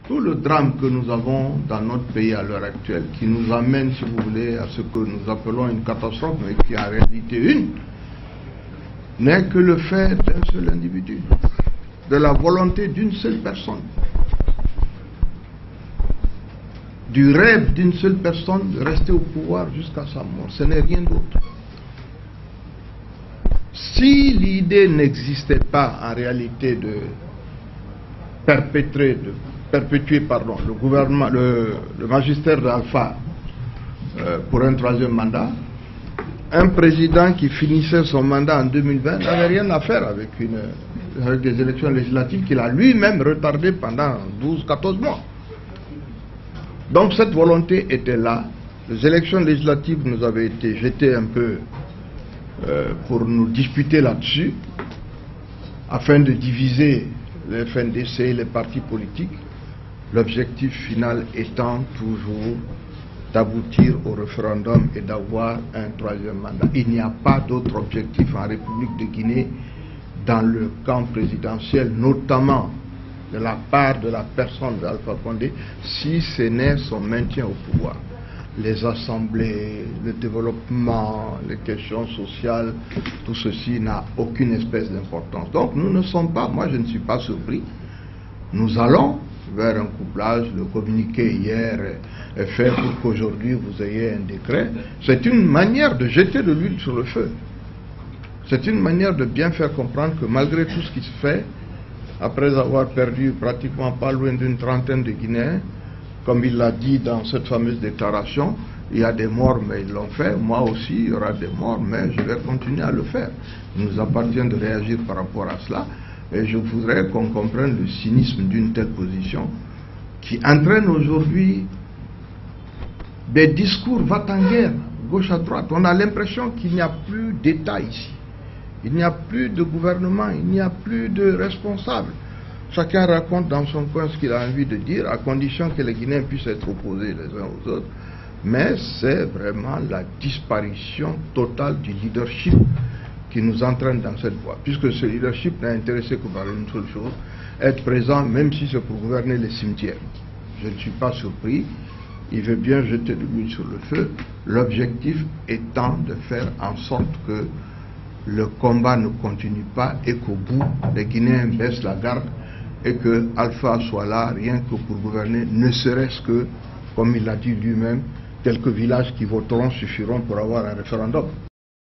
tout le drame que nous avons dans notre pays à l'heure actuelle, qui nous amène, si vous voulez, à ce que nous appelons une catastrophe, mais qui est en réalité une, n'est que le fait d'un seul individu, de la volonté d'une seule personne, du rêve d'une seule personne de rester au pouvoir jusqu'à sa mort. Ce n'est rien d'autre. Si l'idée n'existait pas en réalité de perpétuer le gouvernement, le magistère d'Alpha pour un troisième mandat, un président qui finissait son mandat en 2020 n'avait rien à faire avec des élections législatives qu'il a lui-même retardées pendant 12-14 mois. Donc cette volonté était là. Les élections législatives nous avaient été jetées un peu pour nous disputer là-dessus, afin de diviser les FNDC et les partis politiques, l'objectif final étant toujours d'aboutir au référendum et d'avoir un troisième mandat. Il n'y a pas d'autre objectif en République de Guinée dans le camp présidentiel, notamment de la part de la personne d'Alpha Condé, si ce n'est son maintien au pouvoir. Les assemblées, le développement, les questions sociales, tout ceci n'a aucune espèce d'importance. Donc nous ne sommes pas, moi je ne suis pas surpris, nous allons vers un couplage. Le communiqué hier est fait pour qu'aujourd'hui vous ayez un décret. C'est une manière de jeter de l'huile sur le feu. C'est une manière de bien faire comprendre que malgré tout ce qui se fait, après avoir perdu pratiquement pas loin d'une trentaine de Guinéens, comme il l'a dit dans cette fameuse déclaration, il y a des morts, mais ils l'ont fait. Moi aussi, il y aura des morts, mais je vais continuer à le faire. Il nous appartient de réagir par rapport à cela. Et je voudrais qu'on comprenne le cynisme d'une telle position qui entraîne aujourd'hui des discours va-t-en-guerre, gauche à droite. On a l'impression qu'il n'y a plus d'État ici. Il n'y a plus de gouvernement, il n'y a plus de responsables. Chacun raconte dans son coin ce qu'il a envie de dire, à condition que les Guinéens puissent être opposés les uns aux autres. Mais c'est vraiment la disparition totale du leadership qui nous entraîne dans cette voie. Puisque ce leadership n'est intéressé que par une seule chose, être présent même si c'est pour gouverner les cimetières. Je ne suis pas surpris, il veut bien jeter de l'huile sur le feu, l'objectif étant de faire en sorte que le combat ne continue pas et qu'au bout, les Guinéens baissent la garde et que Alpha soit là, rien que pour gouverner, ne serait-ce que, comme il l'a dit lui-même, quelques villages qui voteront suffiront pour avoir un référendum.